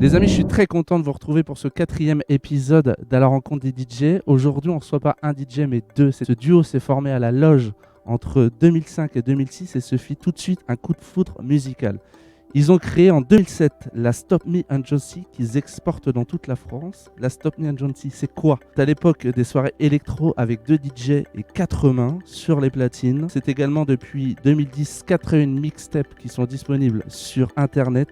Les amis, je suis très content de vous retrouver pour ce 4e épisode d'À la rencontre des DJ. Aujourd'hui, on ne reçoit pas un DJ, mais deux. Ce duo s'est formé à la loge entre 2005 et 2006 et se fit tout de suite un coup de foudre musical. Ils ont créé en 2007 la Stop Me and Josie qu'ils exportent dans toute la France. La Stop Me and Josie, c'est quoi? C'est à l'époque des soirées électro avec 2 DJ et 4 mains sur les platines. C'est également depuis 2010 81 mixtapes qui sont disponibles sur Internet.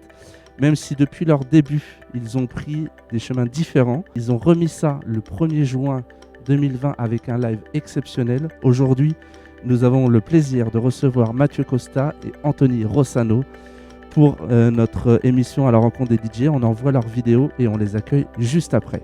Même si depuis leur début, ils ont pris des chemins différents. Ils ont remis ça le 1er juin 2020 avec un live exceptionnel. Aujourd'hui, nous avons le plaisir de recevoir Mathieu Costa et Anthony Rossano pour notre émission à la rencontre des DJ. On envoie leurs vidéos et on les accueille juste après.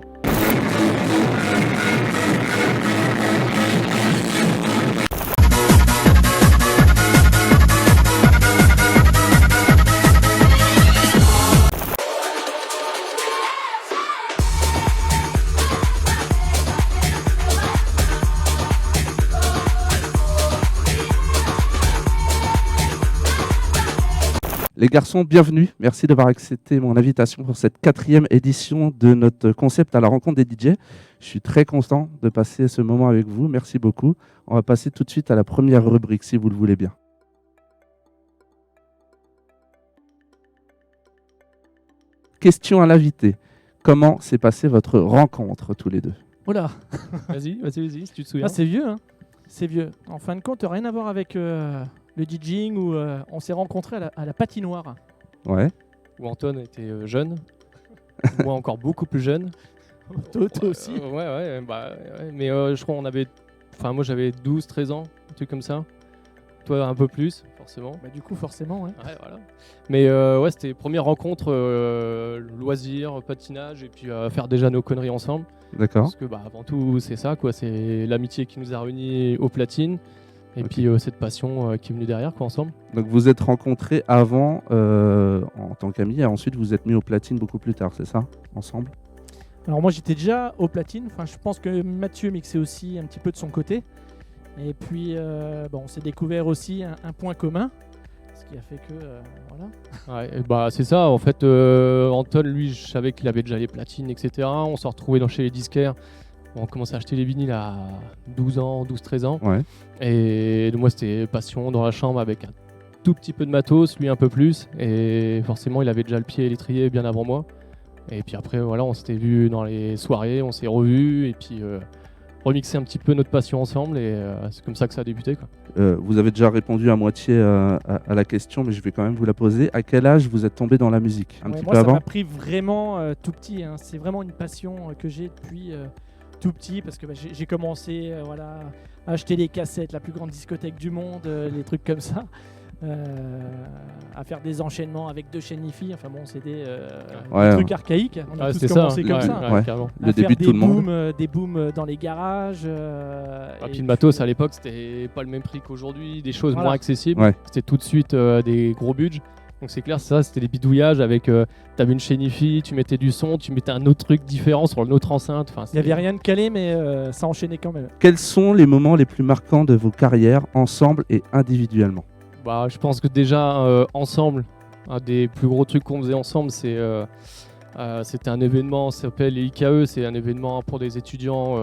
Les garçons, bienvenue. Merci d'avoir accepté mon invitation pour cette 4e édition de notre concept à la rencontre des DJ. Je suis très content de passer ce moment avec vous. Merci beaucoup. On va passer tout de suite à la première rubrique, si vous le voulez bien. Question à l'invité. Comment s'est passée votre rencontre tous les deux? Oula. Vas-y, si tu te souviens. Ah, c'est vieux, hein. C'est vieux. En fin de compte, rien à voir avec le DJing où on s'est rencontrés à la patinoire. Ouais. Où Antoine était jeune. Moi encore beaucoup plus jeune. Toi aussi. Ouais. Mais je crois moi j'avais 12-13 ans, un truc comme ça. Toi un peu plus, forcément. Bah, du coup, forcément, ouais. Ouais, voilà. Mais c'était première rencontre, loisirs, patinage et puis faire déjà nos conneries ensemble. D'accord. Parce que avant tout c'est ça, quoi. C'est l'amitié qui nous a réunis aux platines. Et puis cette passion qui est venue derrière, quoi, ensemble. Donc vous êtes rencontrés avant en tant qu'amis et ensuite vous êtes mis aux platines beaucoup plus tard, c'est ça? Ensemble? Alors moi, j'étais déjà aux platines. Enfin, je pense que Mathieu mixait aussi un petit peu de son côté. Et puis, on s'est découvert aussi un point commun. Ce qui a fait que, voilà. Ouais, c'est ça, en fait, Anton, lui, je savais qu'il avait déjà les platines, etc. On s'est retrouvés chez les disquaires. On commençait à acheter les vinyles à 12-13 ans. Ouais. Et moi, c'était passion dans la chambre avec un tout petit peu de matos, lui un peu plus. Et forcément, il avait déjà le pied à l'étrier bien avant moi. Et puis après, voilà, on s'était vus dans les soirées, on s'est revus. Et puis, remixer un petit peu notre passion ensemble. Et c'est comme ça que ça a débuté, quoi. Vous avez déjà répondu à moitié à la question, mais je vais quand même vous la poser. À quel âge vous êtes tombé dans la musique? Un petit moi, peu ça avant? m'a pris vraiment tout petit, hein. C'est vraiment une passion que j'ai depuis tout petit parce que j'ai commencé à acheter des cassettes, la plus grande discothèque du monde, les trucs comme ça, à faire des enchaînements avec 2 chaînes hi-fi. Enfin bon, c'était des trucs archaïques. On a tous commencé comme ça. Ouais. Le début de tout le monde. Des booms dans les garages. Puis le matos à l'époque, c'était pas le même prix qu'aujourd'hui, des choses moins accessibles. Ouais. C'était tout de suite des gros budgets. Donc c'est clair, ça c'était des bidouillages avec t'avais une chaîne hi-fi, tu mettais du son, tu mettais un autre truc différent sur une autre enceinte. Il n'y avait rien de calé, mais ça enchaînait quand même. Quels sont les moments les plus marquants de vos carrières, ensemble et individuellement? Je pense que déjà ensemble, un des plus gros trucs qu'on faisait ensemble, c'était un événement, ça s'appelle les IKE, c'est un événement pour des étudiants,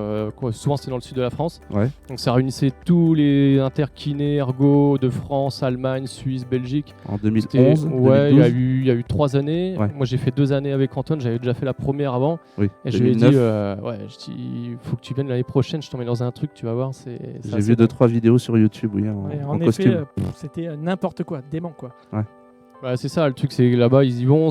souvent c'était dans le sud de la France. Ouais. Donc ça réunissait tous les interkinés, ergo de France, Allemagne, Suisse, Belgique. En 2011, ouais, il y a eu 3 années. Ouais. Moi j'ai fait 2 années avec Antoine, j'avais déjà fait la première avant. Oui, et je lui ai dit, il faut que tu viennes l'année prochaine, je t'emmène dans un truc, tu vas voir. J'ai vu 2-3 vidéos sur YouTube, oui, en costume. C'était n'importe quoi, dément quoi. Ouais. C'est ça, le truc c'est là-bas ils y vont,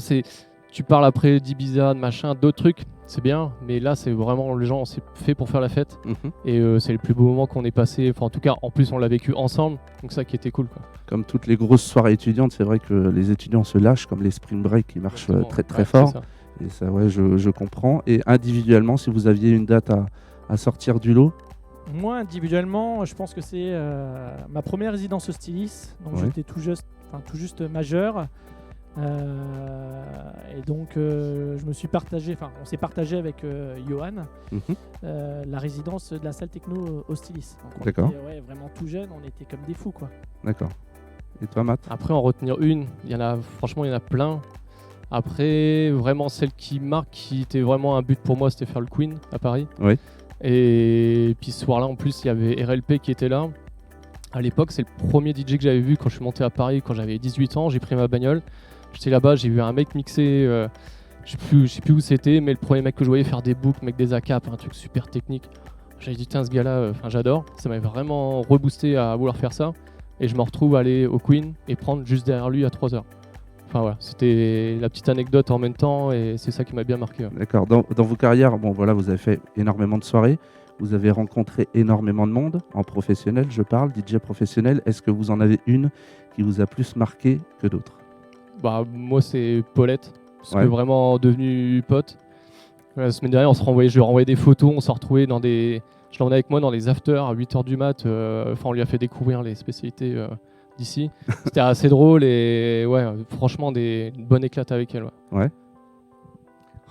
tu parles après d'Ibiza, de machin, d'autres trucs, c'est bien, mais là c'est vraiment les gens, c'est fait pour faire la fête. Et c'est les plus beaux moments qu'on ait passé. Enfin en tout cas, en plus on l'a vécu ensemble, donc ça qui était cool, quoi. Comme toutes les grosses soirées étudiantes, c'est vrai que les étudiants se lâchent, comme les spring break qui marchent très fort. Et ça, ouais, je comprends. Et individuellement, si vous aviez une date à sortir du lot? Moi individuellement, je pense que c'est ma première résidence au Stylis, donc j'étais tout juste majeur. Et donc je me suis partagé, on s'est partagé avec Johan la résidence de la salle techno au Stylis. Donc D'accord. On était vraiment tout jeune, on était comme des fous, quoi. D'accord. Et toi, Matt? Après en retenir une, franchement il y en a plein. Après, vraiment celle qui marque, qui était vraiment un but pour moi, c'était faire le Queen à Paris. Oui. Et puis ce soir-là, en plus, il y avait RLP qui était là. À l'époque, c'est le premier DJ que j'avais vu quand je suis monté à Paris, quand j'avais 18 ans. J'ai pris ma bagnole. J'étais là-bas, j'ai vu un mec mixer, je sais plus où c'était, mais le premier mec que je voyais faire des books, mec des ACAP, un truc super technique. J'avais dit, tiens, ce gars-là, j'adore. Ça m'avait vraiment reboosté à vouloir faire ça. Et je me retrouve à aller au Queen et prendre juste derrière lui à 3h. Enfin voilà, c'était la petite anecdote en même temps et c'est ça qui m'a bien marqué. D'accord. Dans vos carrières, bon voilà, vous avez fait énormément de soirées, vous avez rencontré énormément de monde, en professionnel, je parle, DJ professionnel. Est-ce que vous en avez une qui vous a plus marqué que d'autres? Bah moi c'est Paulette, parce Ouais. que vraiment devenu pote. La semaine dernière, je lui ai renvoyé des photos, on s'est retrouvés dans des. Je l'emmenais avec moi dans les afters à 8h du mat. Enfin, on lui a fait découvrir les spécialités d'ici. C'était assez drôle et ouais, franchement, une bonne éclate avec elle. Ouais.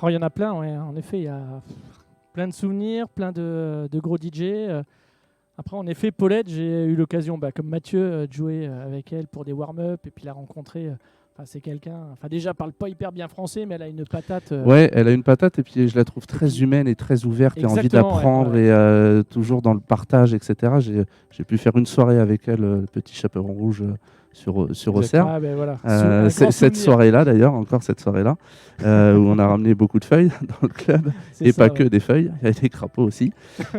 Oh, il y en a plein, ouais. En effet, il y a plein de souvenirs, plein de gros DJ. Après, en effet, Paulette, j'ai eu l'occasion, comme Mathieu, de jouer avec elle pour des warm-up et puis la rencontrer. C'est quelqu'un. Enfin, déjà, elle parle pas hyper bien français, mais elle a une patate. Ouais, elle a une patate et puis je la trouve très humaine et très ouverte et envie Exactement, d'apprendre ouais. et toujours dans le partage, etc. J'ai pu faire une soirée avec elle, le petit chaperon rouge sur Auxerre. Ah, ben voilà. Un grand Cette souvenir. soirée-là, d'ailleurs, encore cette soirée-là, où on a ramené beaucoup de feuilles dans le club C'est et ça, pas que des feuilles, il y a des crapauds aussi.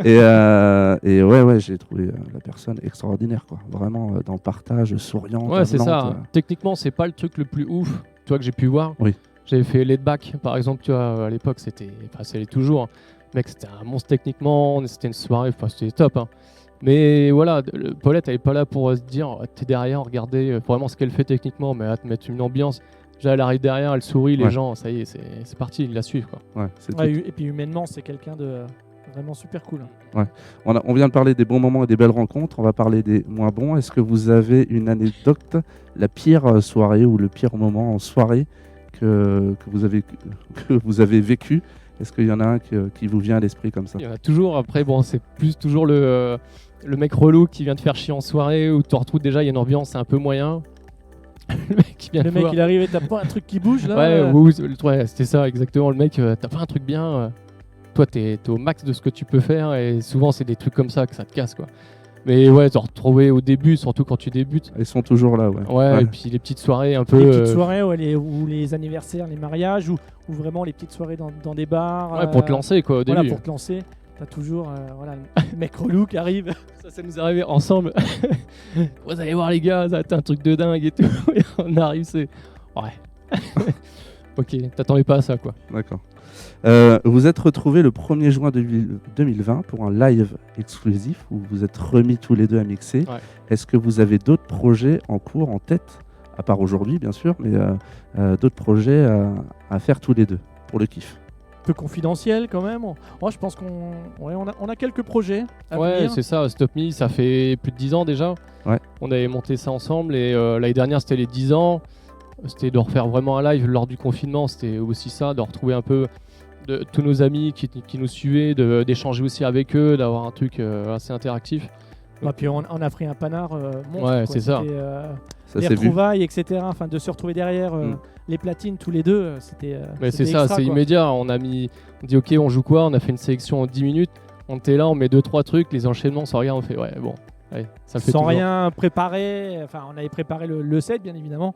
et ouais, j'ai trouvé la personne extraordinaire, quoi. Vraiment dans le partage, souriante. Ouais, c'est ça. avenante. Techniquement, c'est pas le truc le plus ouf, toi, que j'ai pu voir. Oui. J'avais fait Laid Back, par exemple, tu vois, à l'époque, c'était. Enfin, c'est toujours. Mec, c'était un monstre techniquement, c'était une soirée, enfin, c'était top. Hein. Mais voilà, Paulette, elle est pas là pour se dire, t'es derrière, regardez vraiment ce qu'elle fait techniquement, mais à te mettre une ambiance. Déjà, elle arrive derrière, elle sourit, les Ouais. gens, ça y est, c'est parti, ils la suivent. Quoi. Ouais, c'est Ouais, tout. et puis humainement, c'est quelqu'un de vraiment super cool. On vient de parler des bons moments et des belles rencontres, on va parler des moins bons. Est-ce que vous avez une anecdote, la pire soirée ou le pire moment en soirée que vous avez vécu? Est-ce qu'il y en a un qui vous vient à l'esprit comme ça? Il y en a toujours, après, bon, c'est plus toujours le mec relou qui vient te faire chier en soirée, où tu te retrouves déjà, il y a une ambiance, c'est un peu moyen. Le mec qui vient Le te mec, voir. il arrive et t'as pas un truc qui bouge là Ouais, c'était ça, exactement. Le mec, t'as pas un truc bien. Toi, t'es au max de ce que tu peux faire, et souvent, c'est des trucs comme ça que ça te casse, quoi. Mais ouais, te retrouver au début, surtout quand tu débutes. Ils sont toujours là, ouais. Ouais, et puis les petites soirées un peu. Les petites soirées ou les anniversaires, les mariages, ou vraiment les petites soirées dans des bars. Ouais, pour te lancer, quoi, au début. Voilà, pour te lancer. T'as toujours le mec relou qui arrive. Ça nous est arrivé ensemble. Vous allez voir, les gars, ça a été un truc de dingue et tout. Et on arrive, c'est. Ouais. Ok, t'attendais pas à ça, quoi. D'accord. Vous êtes retrouvés le 1er juin 2020 pour un live exclusif où vous êtes remis tous les deux à mixer. Ouais. Est-ce que vous avez d'autres projets en cours, en tête, à part aujourd'hui bien sûr, mais d'autres projets à faire tous les deux pour le kiff? Un peu confidentiel quand même. Je pense on a quelques projets à Ouais, venir. c'est ça, Stop Me, ça fait plus de 10 ans déjà. Ouais. On avait monté ça ensemble et l'année dernière c'était les 10 ans. C'était de refaire vraiment un live lors du confinement, c'était aussi ça, de retrouver un peu tous nos amis qui nous suivaient, d'échanger aussi avec eux, d'avoir un truc assez interactif. Puis on a pris un panard monstre. Ouais, quoi. c'est ça. C'était, Ça les s'est vu. retrouvailles, etc. Enfin, de se retrouver derrière les platines tous les deux, c'était. Mais c'est c'était ça, extra, c'est quoi. immédiat. On dit ok, on joue quoi? On a fait une sélection en 10 minutes. On était là, on met 2-3 trucs, les enchaînements, on se regarde, on fait ouais, bon, allez, ça le fait Sans toujours. rien préparer. Enfin, on avait préparé le set, bien évidemment.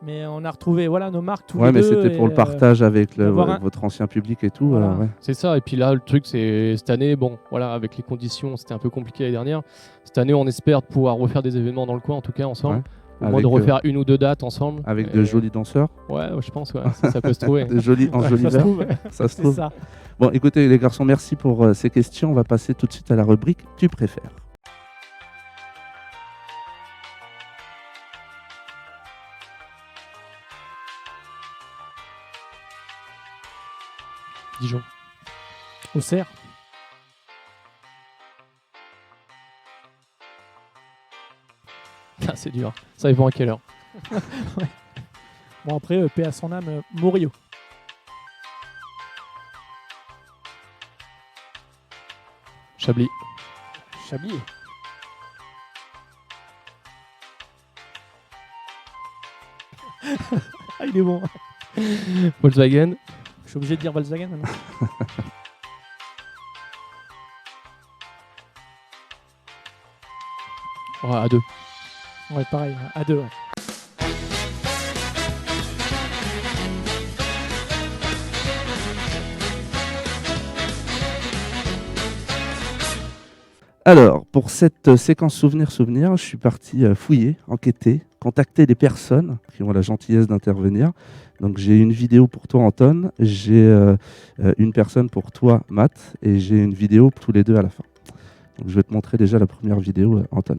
Mais on a retrouvé nos marques tous Ouais, les mais deux. c'était pour et, le partage avec d'avoir votre ancien public et tout. Voilà. Ouais. C'est ça, et puis là, le truc, c'est cette année, bon, voilà, avec les conditions, c'était un peu compliqué l'année dernière. Cette année, on espère pouvoir refaire des événements dans le coin, en tout cas, ensemble. Ouais. Au moins Avec, de refaire une ou deux dates ensemble. Avec Et- de jolis danseurs, Ouais, je pense, ouais, ça peut se trouver. de jolis ça se enjoliveurs. trouve. Ça se C'est trouve. ça. Bon, écoutez les garçons, merci pour ces questions. On va passer tout de suite à la rubrique Tu préfères. Dijon. Au cerf. Ah, c'est dur. Ça dépend à quelle heure. Bon, après, paix à son âme, Morio. Chablis. Chablis. Ah, il est bon. Volkswagen. Je suis obligé de dire Volkswagen maintenant. Ouais, à 2. Ouais, pareil, à 2. Ouais. Alors, pour cette séquence souvenir, je suis parti fouiller, enquêter, contacter des personnes qui ont la gentillesse d'intervenir. Donc, j'ai une vidéo pour toi, Anton, j'ai une personne pour toi, Matt, et j'ai une vidéo pour tous les deux à la fin. Donc, je vais te montrer déjà la première vidéo, Anton.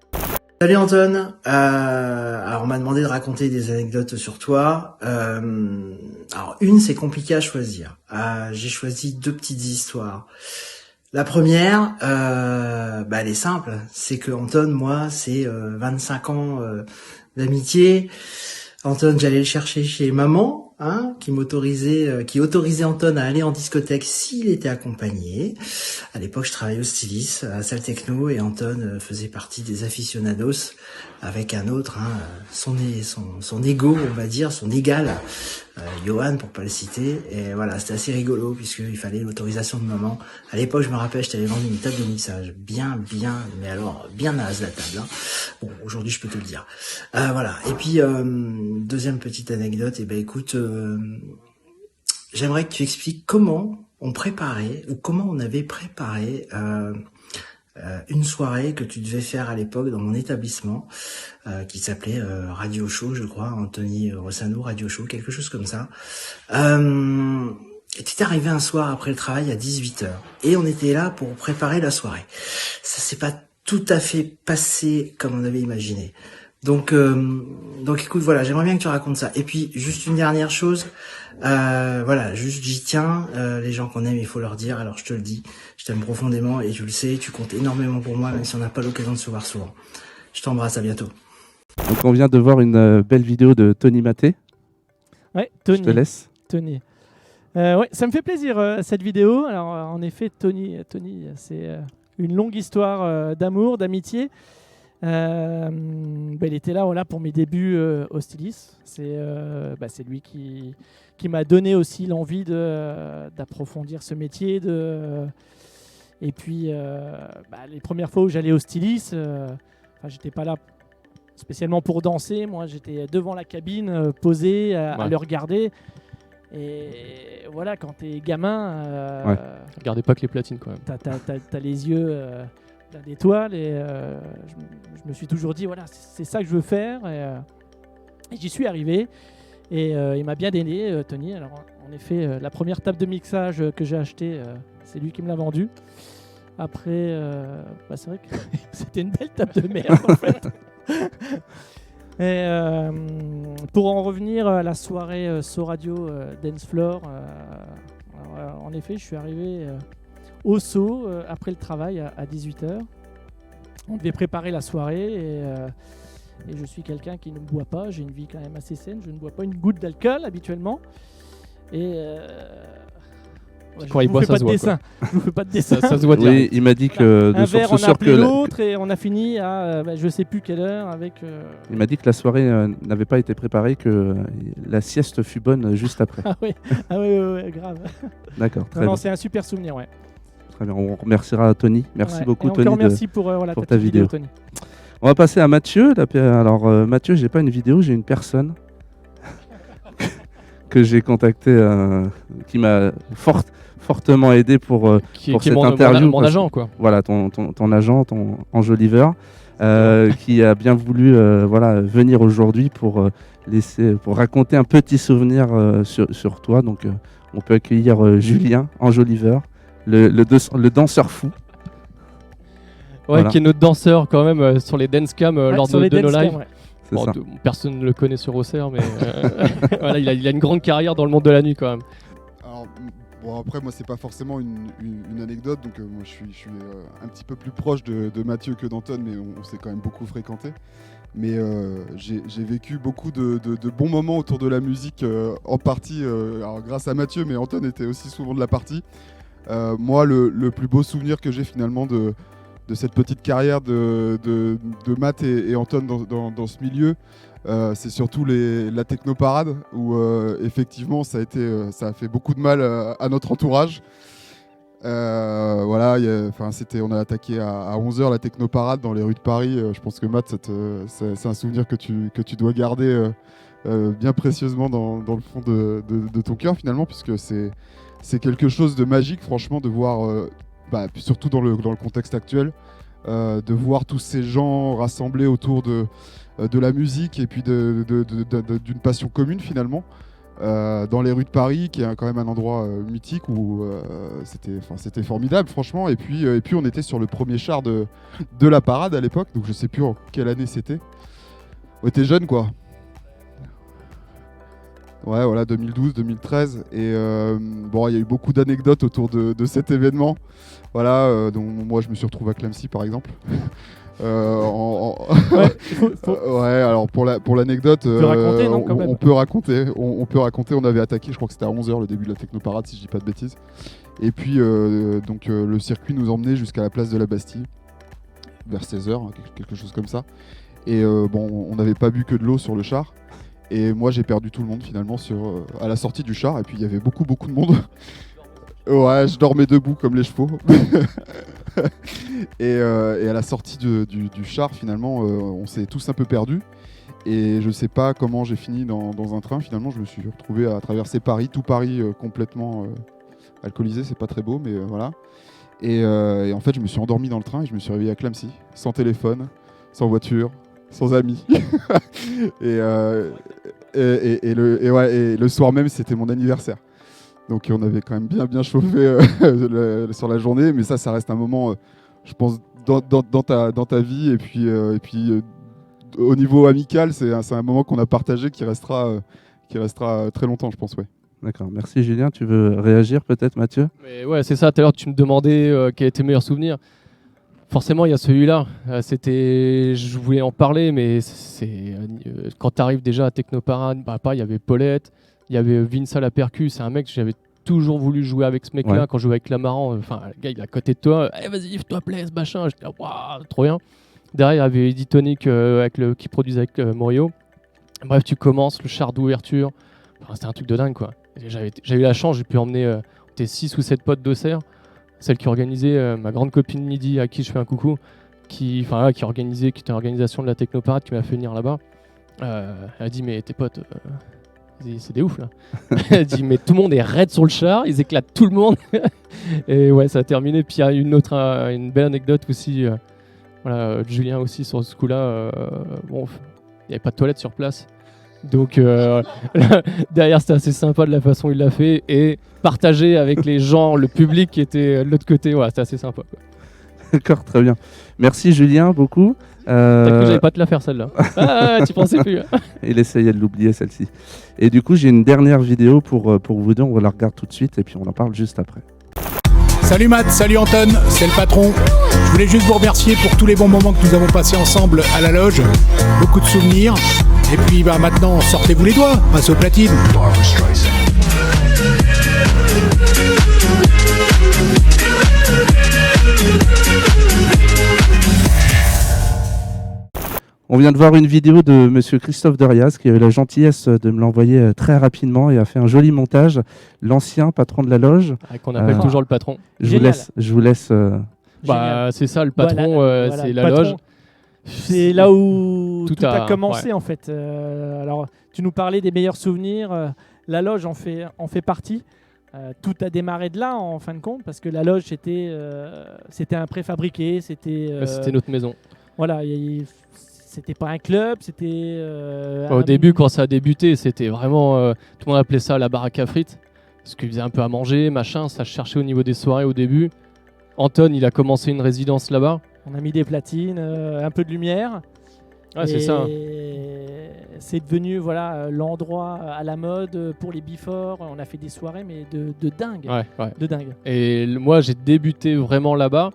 Salut Anton, alors on m'a demandé de raconter des anecdotes sur toi. Alors une, c'est compliqué à choisir. J'ai choisi 2 petites histoires. La première, elle est simple, c'est que Anton, moi, c'est 25 ans d'amitié. Anton, j'allais le chercher chez maman, qui autorisait Anton à aller en discothèque s'il était accompagné. À l'époque, je travaillais au Stylis, à la salle techno, et Anton faisait partie des aficionados avec un autre, son égo, on va dire, son égal, Johan, pour pas le citer. Et voilà, c'était assez rigolo puisqu'il fallait l'autorisation de maman. À l'époque, je me rappelle, je t'avais vendu une table de mixage, bien, mais alors bien naze la table. Bon, aujourd'hui, je peux te le dire. Voilà. Et puis deuxième petite anecdote. Écoute, j'aimerais que tu expliques comment on préparait ou comment on avait préparé une soirée que tu devais faire à l'époque dans mon établissement qui s'appelait Radio Show, je crois, Anthony Rossano, Radio Show, quelque chose comme ça. Et tu t'es arrivé un soir après le travail à 18h et on était là pour préparer la soirée. Ça s'est pas tout à fait passé comme on avait imaginé. Donc écoute, voilà, j'aimerais bien que tu racontes ça. Et puis, juste une dernière chose, juste j'y tiens, les gens qu'on aime, il faut leur dire, alors je te le dis, je t'aime profondément et tu le sais, tu comptes énormément pour moi, même si on n'a pas l'occasion de se voir souvent. Je t'embrasse, à bientôt. Donc, on vient de voir une belle vidéo de Tony Maté. Ouais, Tony. Je te laisse. Tony. Ouais, ça me fait plaisir, cette vidéo. Alors, en effet, Tony c'est une longue histoire d'amour, d'amitié. Il était là, voilà, pour mes débuts au Stylis. C'est lui qui m'a donné aussi l'envie d'approfondir ce métier. Et puis, les premières fois où j'allais au Stylis, j'étais pas là spécialement pour danser. Moi, j'étais devant la cabine, posé, à le regarder. Et voilà, quand t'es gamin, Regardez pas que les platines quand même. t'as les yeux d'étoiles et je me suis toujours dit voilà, c'est ça que je veux faire et j'y suis arrivé et il m'a bien aidé, Tony. Alors en effet, la première table de mixage que j'ai achetée, c'est lui qui me l'a vendue. Après, c'est vrai que c'était une belle table de merde en fait. Et pour en revenir à la soirée So Radio Dance Floor, en effet, je suis arrivé au So après le travail à 18h. On devait préparer la soirée et je suis quelqu'un qui ne boit pas. J'ai une vie quand même assez saine. Je ne bois pas une goutte d'alcool habituellement. Et quand il boit, ça se voit. Je vous fais pas de dessin. Ça se voit Oui, direct. il m'a dit que un verre, on a sûr que appelé l'autre et on a fini à je sais plus quelle heure avec. il m'a dit que la soirée n'avait pas été préparée, que la sieste fut bonne juste après. Ah oui, grave. D'accord, très Non, bien. c'est un super souvenir, ouais. Très bien. On remerciera Tony. Merci Ouais. beaucoup, et Tony, encore merci pour pour ta ta petite vidéo, vidéo. Tony. On va passer à Mathieu. Alors, Mathieu, j'ai pas une vidéo, j'ai une personne que j'ai contactée, qui m'a fortement aidé pour Qui pour est cette mon interview. mon agent, quoi. Voilà, ton agent, ton enjoliveur, qui a bien voulu venir aujourd'hui pour raconter un petit souvenir sur toi. Donc, on peut accueillir Julien, enjoliveur, le danseur fou. Ouais, Voilà. qui est notre danseur quand même sur les dance cams lors sur de les nos dance lives. cam, ouais. C'est ça. Personne ne le connaît sur Auxerre, mais voilà, il a une grande carrière dans le monde de la nuit quand même. Alors, bon, après, moi, c'est pas forcément une anecdote, donc moi, je suis un petit peu plus proche de Mathieu que d'Anton, mais on s'est quand même beaucoup fréquenté. Mais j'ai vécu beaucoup de bons moments autour de la musique, en partie alors, grâce à Mathieu, mais Anton était aussi souvent de la partie. Moi, le plus beau souvenir que j'ai finalement de cette petite carrière de Matt et Anton dans ce milieu. C'est surtout la technoparade où effectivement ça a fait beaucoup de mal à notre entourage. Voilà, on a attaqué à 11h la technoparade dans les rues de Paris. Je pense que Matt, c'est un souvenir que tu dois garder bien précieusement dans le fond de ton cœur finalement, puisque c'est quelque chose de magique franchement de voir, surtout dans le contexte actuel, de voir tous ces gens rassemblés autour de la musique et puis d'une passion commune finalement. Dans les rues de Paris, qui est quand même un endroit mythique où c'était formidable franchement. Et puis on était sur le premier char de la parade à l'époque, donc je sais plus en quelle année c'était. On était jeunes quoi. Ouais, voilà, 2012, 2013. Et il y a eu beaucoup d'anecdotes autour de cet événement. Voilà, donc moi je me suis retrouvé à Clamcy par exemple. Ouais, alors pour l'anecdote, on peut raconter. On avait attaqué, je crois que c'était à 11h le début de la technoparade, si je dis pas de bêtises. Et puis le circuit nous emmenait jusqu'à la place de la Bastille, vers 16h, quelque chose comme ça. Et on n'avait pas bu que de l'eau sur le char. Et moi j'ai perdu tout le monde finalement à la sortie du char. Et puis il y avait beaucoup de monde. Ouais, je dormais debout comme les chevaux. et à la sortie du char, finalement, on s'est tous un peu perdus. Et je sais pas comment j'ai fini dans un train. Finalement, je me suis retrouvé à traverser Paris, tout Paris complètement alcoolisé. C'est pas très beau, mais voilà. Et en fait, je me suis endormi dans le train et je me suis réveillé à Clamcy, sans téléphone, sans voiture, sans amis. et le soir même, c'était mon anniversaire. Donc on avait quand même bien chauffé sur la journée, mais ça reste un moment, je pense, dans ta vie. Et puis au niveau amical, c'est un moment qu'on a partagé qui restera très longtemps, je pense. Ouais. D'accord, merci Julien. Tu veux réagir peut-être, Mathieu ? Mais ouais, c'est ça. Tout à l'heure, tu me demandais quel était tes meilleurs souvenirs. Forcément, il y a celui-là. Je voulais en parler, mais quand tu arrives déjà à Technoparade, il y avait Paulette. Il y avait Vince à la percu, c'est un mec que j'avais toujours voulu jouer avec ce mec-là. Ouais. Quand je jouais avec Lamaran, enfin, le gars il est à côté de toi, vas-y, fais-toi plaisir, machin. J'étais là, waouh, trop bien. Derrière, il y avait Eddie Tonic qui produisait avec Morio. Bref, tu commences le char d'ouverture. Enfin, c'était un truc de dingue, quoi. J'avais eu la chance, j'ai pu emmener 6 ou 7 potes d'Auxerre, celle qui organisait, ma grande copine Lydie, à qui je fais un coucou, qui était une organisation de la Technoparade, qui m'a fait venir là-bas. Elle a dit, mais tes potes. C'est des ouf là. Elle dit mais tout le monde est raide sur le char, ils éclatent tout le monde. Et ouais, ça a terminé. Puis il y a une belle anecdote aussi. Julien aussi sur ce coup-là. Il n'y avait pas de toilette sur place. Donc derrière c'était assez sympa de la façon il l'a fait et partagé avec les gens, le public qui était de l'autre côté. Ouais, c'était assez sympa, quoi. D'accord, très bien. Merci Julien beaucoup. T'as cru que j'allais pas te la faire celle-là. Tu pensais plus. Il essayait de l'oublier celle-ci. Et du coup j'ai une dernière vidéo pour vous deux, on la regarde tout de suite et puis on en parle juste après. Salut Matt, salut Anton, c'est le patron. Je voulais juste vous remercier pour tous les bons moments que nous avons passés ensemble à la loge. Beaucoup de souvenirs. Et puis maintenant, sortez-vous les doigts, passe aux platines. On vient de voir une vidéo de monsieur Christophe Derias qui a eu la gentillesse de me l'envoyer très rapidement et a fait un joli montage. L'ancien patron de la loge. Qu'on appelle toujours le patron. Je vous laisse. C'est ça, le patron, voilà, c'est la loge. C'est là où tout a commencé, ouais. En fait. Alors, tu nous parlais des meilleurs souvenirs. La loge en fait partie. Tout a démarré de là, en fin de compte, parce que la loge, c'était un préfabriqué. C'était notre maison. Voilà, c'était pas un club, c'était... Au début, quand ça a débuté, c'était vraiment... tout le monde appelait ça la baraque à frites, parce qu'il faisait un peu à manger, machin, ça cherchait au niveau des soirées au début. Anton, il a commencé une résidence là-bas. On a mis des platines, un peu de lumière. Ouais, c'est ça. C'est devenu l'endroit à la mode pour les before. On a fait des soirées, mais de dingue. Ouais. De dingue. Et moi, j'ai débuté vraiment là-bas.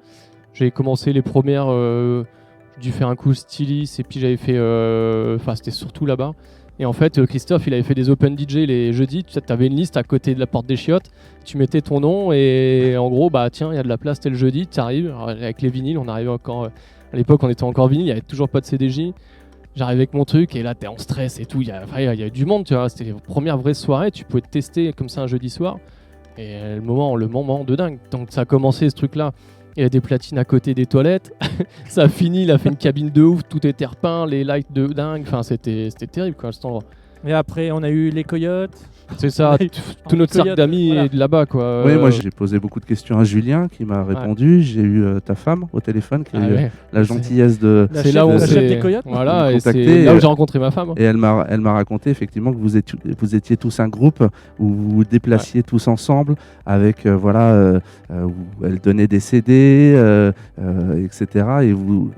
J'ai commencé les premières... j'ai dû faire un coup stylis et puis j'avais fait... c'était surtout là-bas. Et en fait, Christophe, il avait fait des open DJ les jeudis. Tu avais une liste à côté de la porte des chiottes. Tu mettais ton nom et en gros, bah tiens, il y a de la place tel jeudi. Tu arrives avec les vinyles. On arrivait encore à l'époque, on était encore vinyle. Il y avait toujours pas de CDJ. J'arrive avec mon truc et là, t'es en stress et tout. Il y a du monde, tu vois. C'était la première vraie soirée. Tu pouvais te tester comme ça un jeudi soir. Et le moment de dingue. Donc ça a commencé ce truc-là. Il y a des platines à côté des toilettes. Ça a fini, il a fait une cabine de ouf, tout était repeint, les lights de dingue. Enfin, c'était terrible quoi, cet endroit. Et après, on a eu les Coyotes. C'est ça, tout notre cercle d'amis est de là-bas quoi. Oui, moi j'ai posé beaucoup de questions à Julien qui m'a répondu. J'ai eu ta femme au téléphone qui a eu la gentillesse de. C'est là où la chef des Coyotes. Voilà, et c'est là où j'ai rencontré ma femme. Et elle m'a raconté effectivement que vous étiez tous un groupe où vous vous déplaciez tous ensemble avec où elle donnait des CD, etc. Et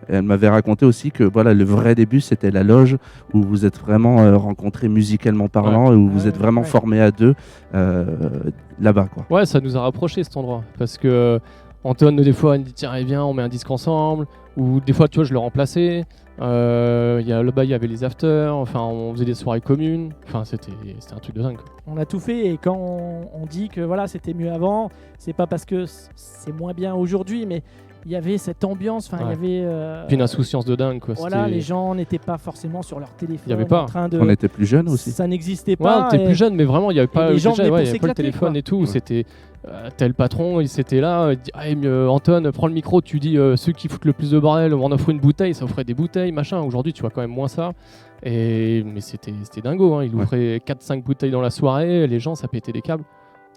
elle m'avait raconté aussi que voilà le vrai début c'était la loge où vous êtes vraiment rencontrés musicalement parlant et où vous êtes vraiment formés à deux là-bas quoi. Ouais, ça nous a rapprochés cet endroit parce que Anton des fois il me dit tiens viens on met un disque ensemble ou des fois tu vois je le remplaçais. Là-bas il y avait les afters, enfin on faisait des soirées communes, enfin c'était un truc de dingue quoi. On a tout fait et quand on dit que voilà c'était mieux avant, c'est pas parce que c'est moins bien aujourd'hui, mais il y avait cette ambiance, il y avait puis une insouciance de dingue quoi. Voilà, les gens n'étaient pas forcément sur leur téléphone. Il y avait pas. En train de... On était plus jeunes aussi. Ça n'existait pas. Ouais, on était plus jeunes, mais vraiment il y avait pas les gens déjà, il y avait pas le téléphone quoi. et tout. Ouais. C'était tel patron, il s'était là, il dit Anton, prends le micro, tu dis ceux qui foutent le plus de bordel, on offre une bouteille, ça offrait des bouteilles, machin. Aujourd'hui, tu vois quand même moins ça. Mais c'était dingo, hein. Il offrait 4-5 bouteilles dans la soirée, les gens ça pétait des câbles.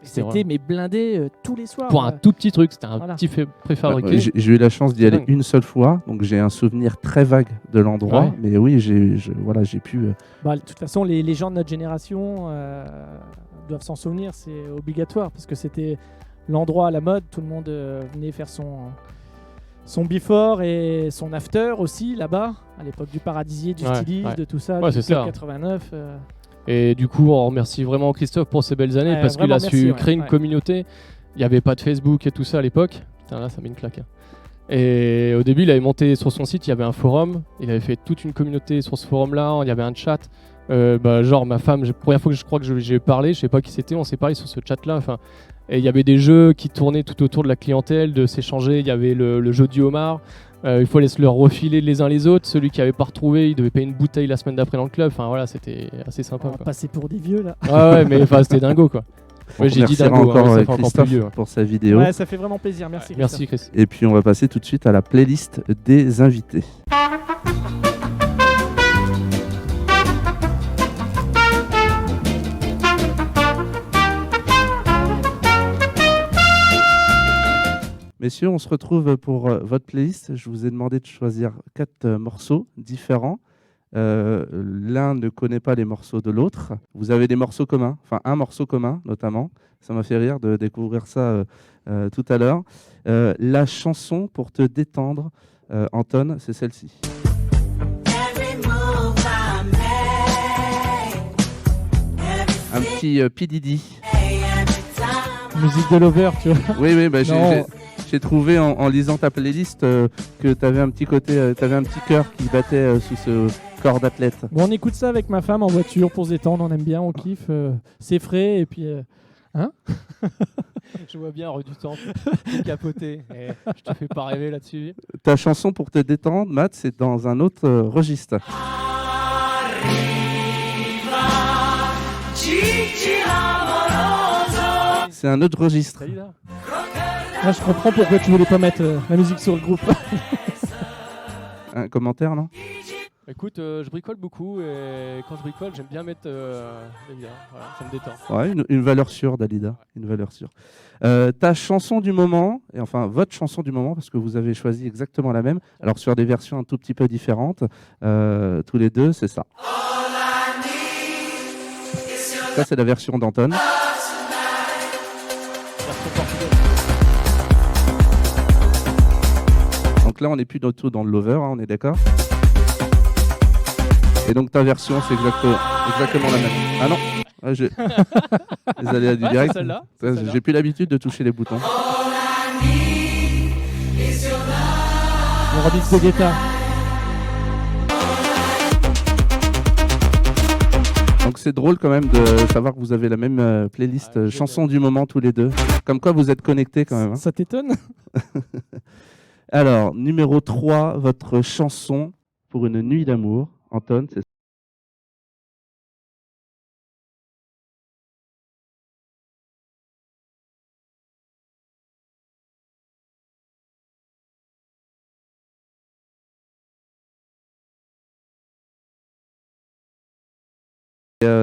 C'était mais blindé tous les soirs. Pour un tout petit truc, c'était un petit préfabriqué. J'ai eu la chance d'y aller une seule fois, donc j'ai un souvenir très vague de l'endroit. Ouais. Mais oui, j'ai pu. De toute façon, les gens de notre génération doivent s'en souvenir, c'est obligatoire parce que c'était l'endroit à la mode. Tout le monde venait faire son before et son after aussi là-bas, à l'époque du Paradisier, du Styliste, de tout ça, du Club 89. Et du coup, on remercie vraiment Christophe pour ces belles années parce qu'il a su créer une communauté. Il n'y avait pas de Facebook et tout ça à l'époque. Putain, là, ça met une claque. Et au début, il avait monté sur son site, il y avait un forum. Il avait fait toute une communauté sur ce forum-là. Il y avait un chat. Genre, ma femme, première fois que je crois que j'ai parlé, je sais pas qui c'était, on s'est parlé sur ce chat-là. Et il y avait des jeux qui tournaient tout autour de la clientèle, de s'échanger. Il y avait le jeu du homard. Il fallait se leur refiler les uns les autres. Celui qui avait pas retrouvé, il devait payer une bouteille la semaine d'après dans le club. Enfin voilà, c'était assez sympa. On va passer pour des vieux là. Ouais, mais c'était dingo quoi. Ouais, j'ai dit dingo encore, Christophe vieux, pour sa vidéo. Ouais, ça fait vraiment plaisir. Merci. Ouais, merci Chris. Et puis on va passer tout de suite à la playlist des invités. Messieurs, on se retrouve pour votre playlist. Je vous ai demandé de choisir 4 morceaux différents. L'un ne connaît pas les morceaux de l'autre. Vous avez des morceaux communs, enfin un morceau commun notamment. Ça m'a fait rire de découvrir ça tout à l'heure. La chanson pour te détendre, Anton, c'est celle-ci. Un petit P. Diddy. Musique de Lover, tu vois. Oui, j'ai trouvé en lisant ta playlist que tu avais un petit côté, t'avais un petit cœur qui battait sous ce corps d'athlète. Bon, on écoute ça avec ma femme en voiture pour se détendre, on aime bien, on kiffe, c'est frais et puis... Hein? Je vois bien rue du Temple, capoté. Et je te fais pas rêver là-dessus. Ta chanson pour te détendre, Matt, c'est dans un autre registre. C'est un autre registre. Là, je comprends pourquoi tu voulais pas mettre la musique sur le groupe. Un commentaire, non? Écoute, je bricole beaucoup et quand je bricole, j'aime bien mettre Dalida. Voilà, ça me détend. Ouais, une valeur sûre, Dalida. Une valeur sûre. Ta chanson du moment, et enfin votre chanson du moment, parce que vous avez choisi exactement la même, alors sur des versions un tout petit peu différentes, tous les deux, c'est ça. Ça, c'est la version d'Anton. Donc là, on n'est plus du tout dans le lover, hein, on est d'accord? Et donc ta version, c'est exactement la même. Ah non, les aléas du direct. J'ai plus l'habitude de toucher les boutons. Le remix de Guetta. Donc c'est drôle quand même de savoir que vous avez la même playlist chanson du moment tous les deux. Comme quoi vous êtes connectés quand même. Hein. Ça t'étonne? Alors, numéro 3, votre chanson pour une nuit d'amour. Anton, c'est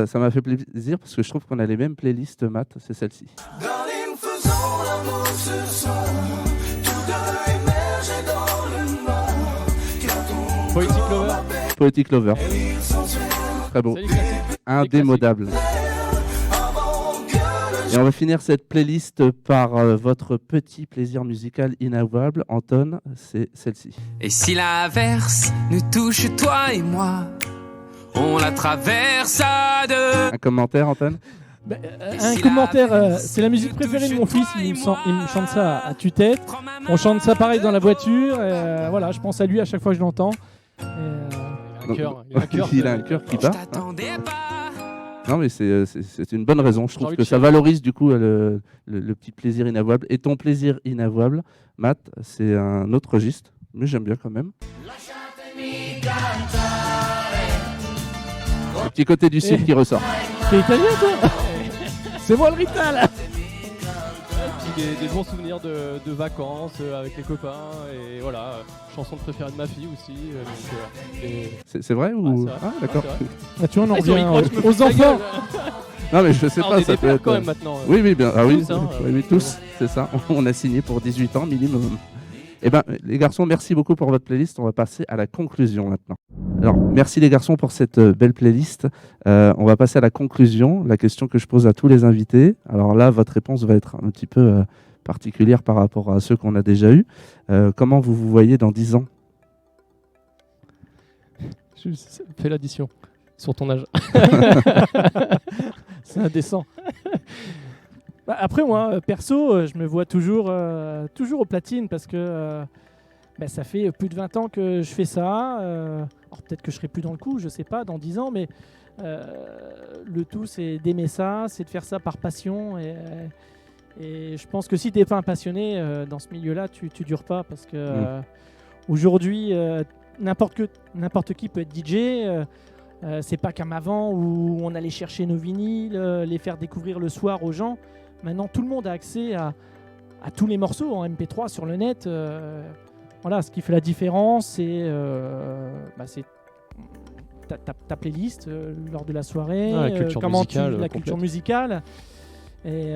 ça m'a fait plaisir parce que je trouve qu'on a les mêmes playlists, Matt, c'est celle-ci. Darling, faisons l'amour ce soir, tous deux immergés dans le noir, car ton Poetic Lover. Poetic Lover, il sensuel très beau, C'est les classiques. indémodable. avant que le Et on va finir cette playlist par votre petit plaisir musical inavouable. Anton, c'est celle-ci. Et si l'averse nous touche toi et moi, on la traverse à deux. Un commentaire, Anton? Un commentaire, c'est la musique préférée de mon fils, il me chante ça à tue-tête. On chante ça pareil dans la voiture, voilà, je pense à lui à chaque fois que je l'entends. Il a un cœur. Il a un cœur qui Je bat. t'attendais pas. Non, mais c'est une bonne raison. Je trouve envie que de ça chialer. valorise du coup le petit plaisir inavouable. Et ton plaisir inavouable, Matt, c'est un autre registre, mais j'aime bien quand même. Le petit côté du sud qui ressort. T'es italien toi? C'est moi le Rital. Puis des bons souvenirs de vacances avec les copains et voilà, chanson préférée de ma fille aussi. C'est vrai ou Ouais, c'est vrai. Ah, d'accord. Ouais, Ah, tu vois, on en Ils sont revient hyper, je me aux fous de ta enfants. gueule. Non, mais je sais Ah, pas, on est ça des peut pères être. quand même maintenant. Oui, oui, bien. Ah oui, Tous, hein, oui, oui, tous, c'est ça. On a signé pour 18 ans minimum. Eh ben, les garçons, merci beaucoup pour votre playlist. On va passer à la conclusion maintenant. Alors, merci les garçons pour cette belle playlist. On va passer à la conclusion, la question que je pose à tous les invités. Alors là, votre réponse va être un petit peu particulière par rapport à ceux qu'on a déjà eus. Comment vous vous voyez dans 10 ans? Fais l'addition sur ton âge. C'est indécent. Bah, après moi, perso, je me vois toujours au platine parce que ça fait plus de 20 ans que je fais ça. Alors peut-être que je serai plus dans le coup, je sais pas, dans 10 ans, mais le tout c'est d'aimer ça, c'est de faire ça par passion. Et je pense que si tu n'es pas un passionné dans ce milieu-là, tu dures pas parce que aujourd'hui, n'importe qui peut être DJ. C'est pas comme avant où on allait chercher nos vinyles, les faire découvrir le soir aux gens. Maintenant, tout le monde a accès à tous les morceaux en MP3 sur le net. Voilà, ce qui fait la différence, c'est ta playlist lors de la soirée, Ah, la culture comment musicale, la complète. culture musicale. Et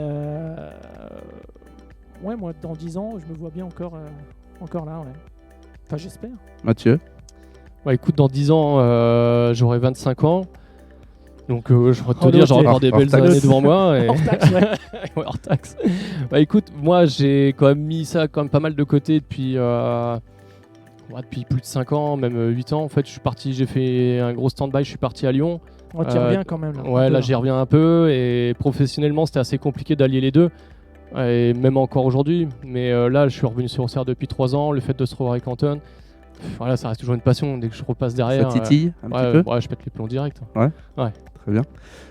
ouais, moi, dans 10 ans, je me vois bien encore là. Ouais. Enfin, j'espère. Mathieu? Ouais, écoute, dans 10 ans, j'aurai 25 ans. Donc, je pourrais te Oh, dire, j'aurai hors- encore des hors belles taxe. années devant moi. Et... Hors taxe, ouais. Ouais, hors taxe. Bah, écoute, moi, j'ai quand même mis ça quand même pas mal de côté depuis plus de 5 ans, même 8 ans. En fait, j'ai fait un gros stand-by, je suis parti à Lyon. On tire bien quand même. Là, Ouais, là, j'y reviens un peu. Et professionnellement, c'était assez compliqué d'allier les deux. Et même encore aujourd'hui. Mais là, je suis revenu sur Auxerre depuis 3 ans. Le fait de se revoir avec Anton, voilà, ça reste toujours une passion. Dès que je repasse derrière, Ça titille un petit peu? ouais, je pète les plombs direct. Très bien.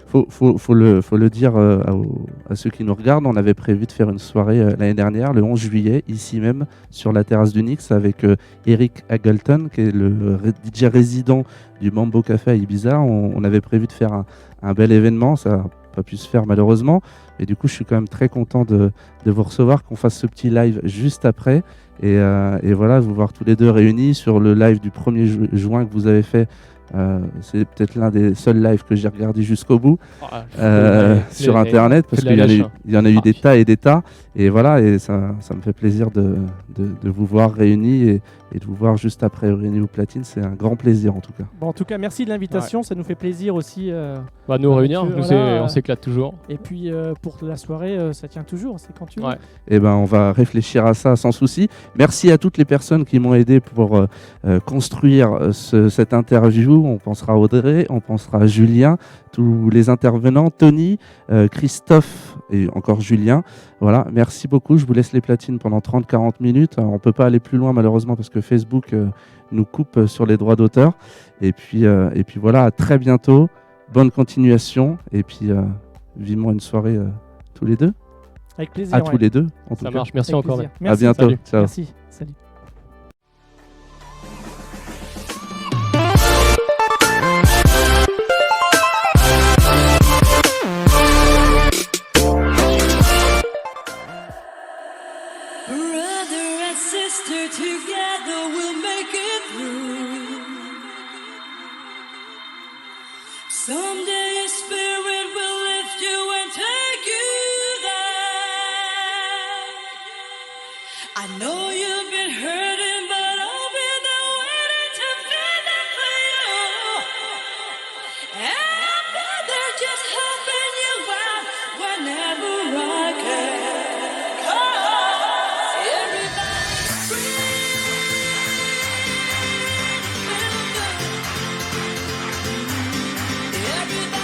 Faut le dire à ceux qui nous regardent. On avait prévu de faire une soirée l'année dernière, le 11 juillet, ici même, sur la terrasse du Nix, avec Eric Hagelton, qui est le DJ résident du Mambo Café à Ibiza. On avait prévu de faire un bel événement. Ça n'a pas pu se faire malheureusement. Et du coup, je suis quand même très content de vous recevoir, qu'on fasse ce petit live juste après. Et voilà, vous voir tous les deux réunis sur le live du 1er juin que vous avez fait. C'est peut-être l'un des seuls lives que j'ai regardé jusqu'au bout sur internet parce qu'il y en a eu des tas et des tas, et voilà, et ça me fait plaisir de vous voir réunis et de vous voir juste après réunis au platine. C'est un grand plaisir en tout cas. Bon, en tout cas, merci de l'invitation, ça nous fait plaisir aussi. Nous réunir, voilà, on s'éclate toujours. Et puis pour la soirée, ça tient toujours, c'est quand tu veux. Ouais. Et ben, on va réfléchir à ça sans souci. Merci à toutes les personnes qui m'ont aidé pour construire cette interview. On pensera à Audrey, on pensera à Julien, tous les intervenants, Tony, Christophe et encore Julien. Voilà, merci beaucoup. Je vous laisse les platines pendant 30-40 minutes. On ne peut pas aller plus loin malheureusement parce que Facebook nous coupe sur les droits d'auteur. Et puis voilà, à très bientôt. bonne continuation et puis vivement une soirée tous les deux. Avec plaisir. À tous les deux, en tout Ça cas. marche, merci Avec encore. plaisir. mec. Merci. À bientôt. Salut. Ciao. Merci. Salut. Brother and sister, together we'll make it through. Someday your spirit will lift you and take you there. I know you've been hurting, but I'll be there waiting to feel that for you. And brother, just helping you out whenever I can. Everybody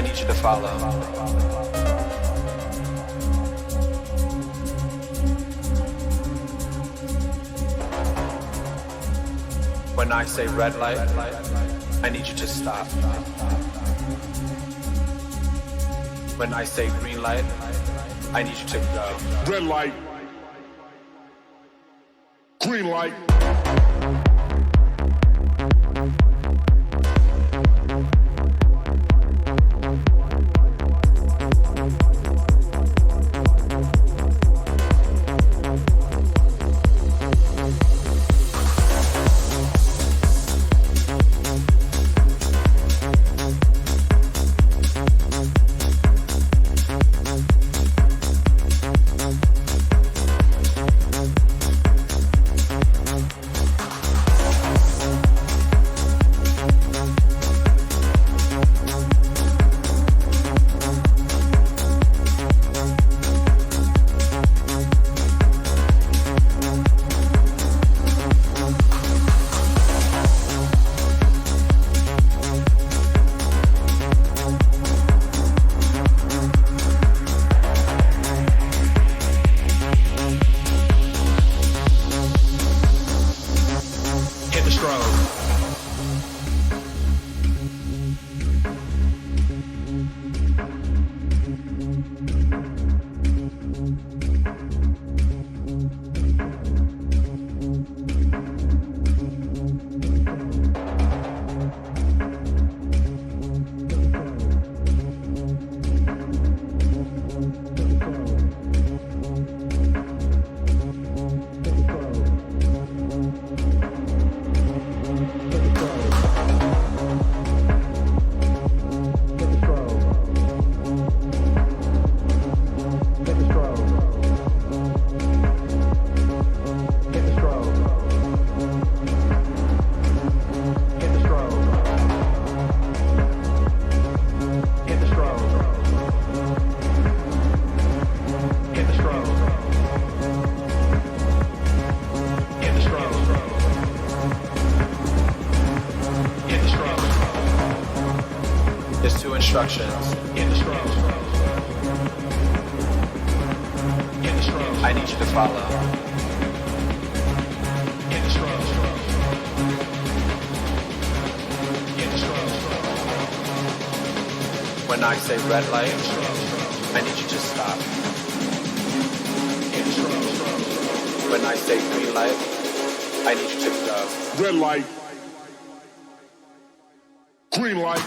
I need you to follow. When I say red light, I need you to stop. When I say green light, I need you to go. Red light. Green light. Instructions. I need you to follow. When I say red light, I need you to stop. When I say green light, I need you to go. Red light. Green light.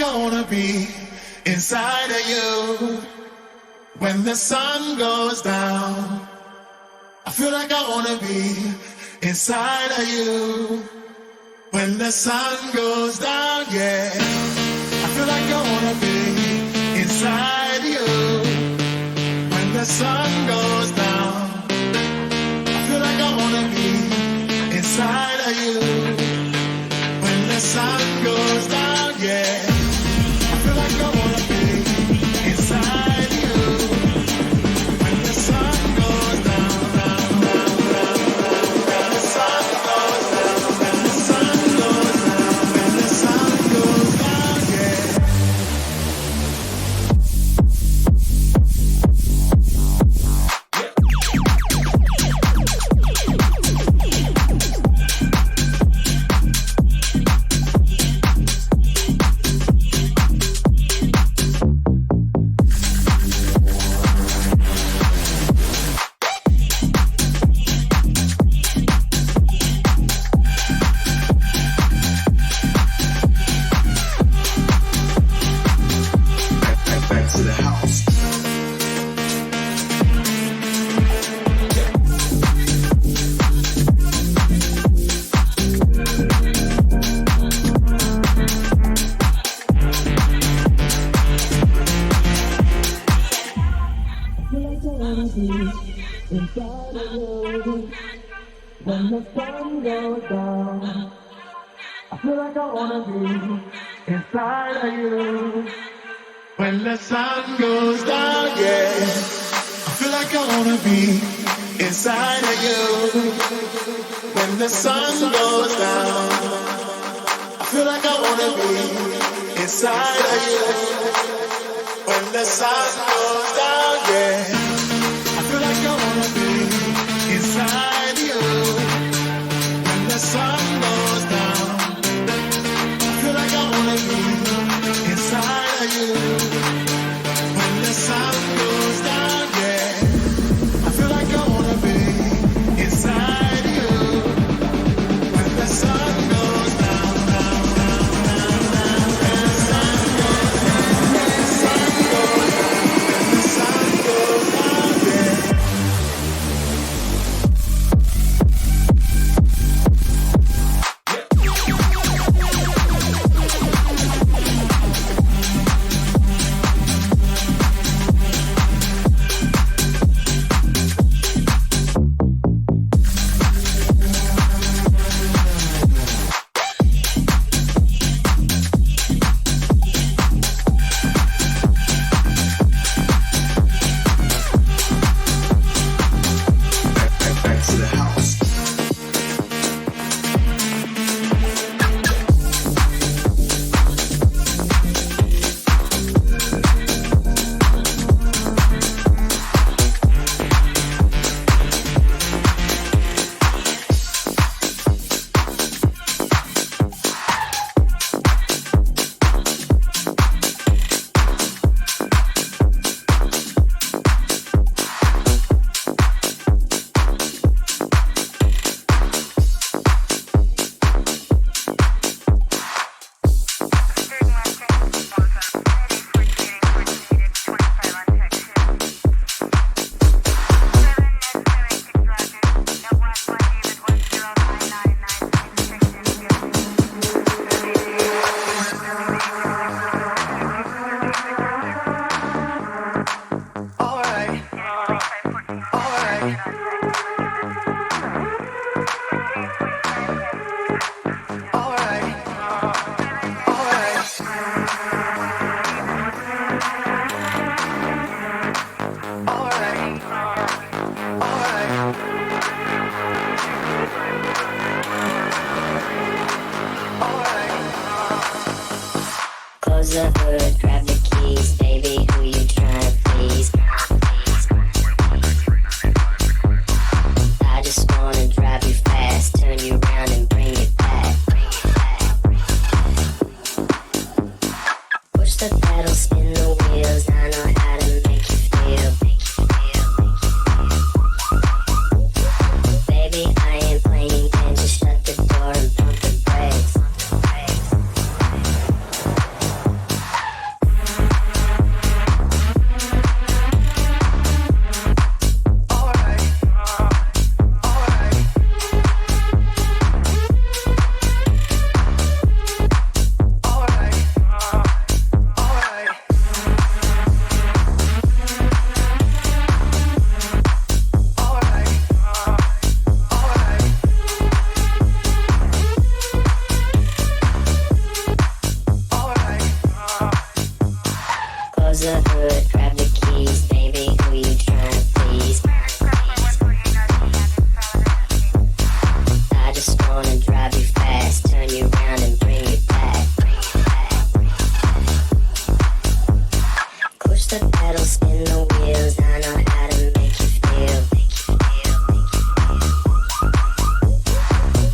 I wanna be inside of you when the sun goes down. I feel like I wanna be inside of you when the sun goes down, yeah. I feel like I wanna be inside you when the sun goes down. I feel like I wanna sun goes down, yeah. I feel like I wanna be inside you. When the sun goes down, down, down, down, down. When the sun goes down, when the sun goes down, when the sun goes down, yeah. Back to the house. When the sun goes down, I feel like I wanna be inside of you. When the sun goes down, yeah. I feel like I wanna be inside of you. When the sun goes down, I feel like I wanna be inside of you. When the sun goes down, yeah. I feel like I wanna be inside you. When the sun goes down, I feel like I wanna be inside of you. When the sun goes down, yeah. I feel like I wanna be inside you. When the sun goes down, down, down, down, down. When the sun goes down, when the sun goes down, when the sun goes down, yeah. Back to the house. Close the hood, grab the keys, baby, who you tryna please? I just wanna drive you fast, turn you around and bring it back. Push the pedal, spin the wheels, I know how to make you feel. Baby, I ain't playing games, just shut the door and pump the brakes. Close the hood, grab the keys, baby, who you tryna please? I just wanna drive you fast, turn you around and bring you back. Push the pedal, spin the wheels, I know how to make you feel.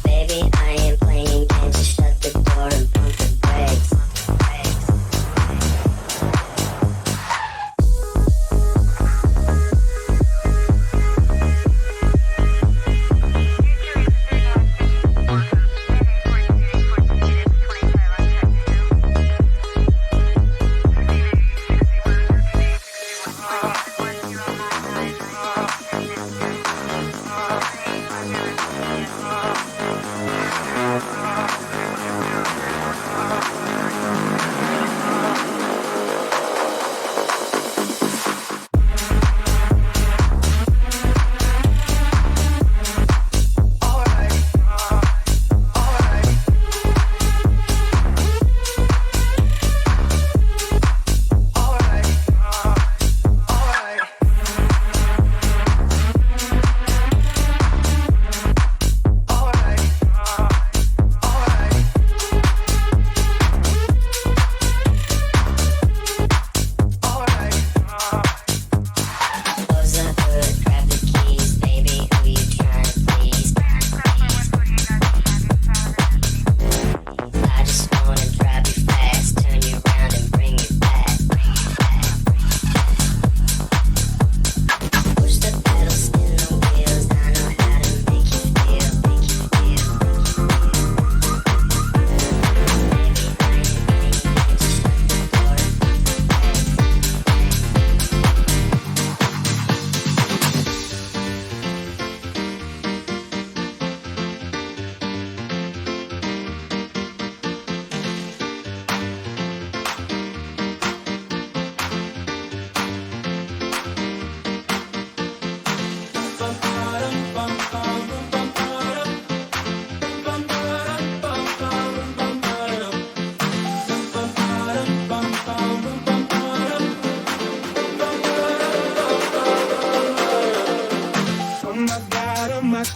Baby, I ain't playing games, just shut the door and pump the brakes.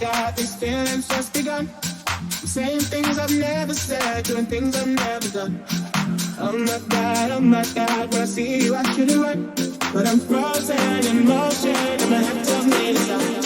God, these feelings just begun. Saying things I've never said, doing things I've never done. Oh my God, when I see you I should it right. But I'm frozen in motion and my head tells me to stop.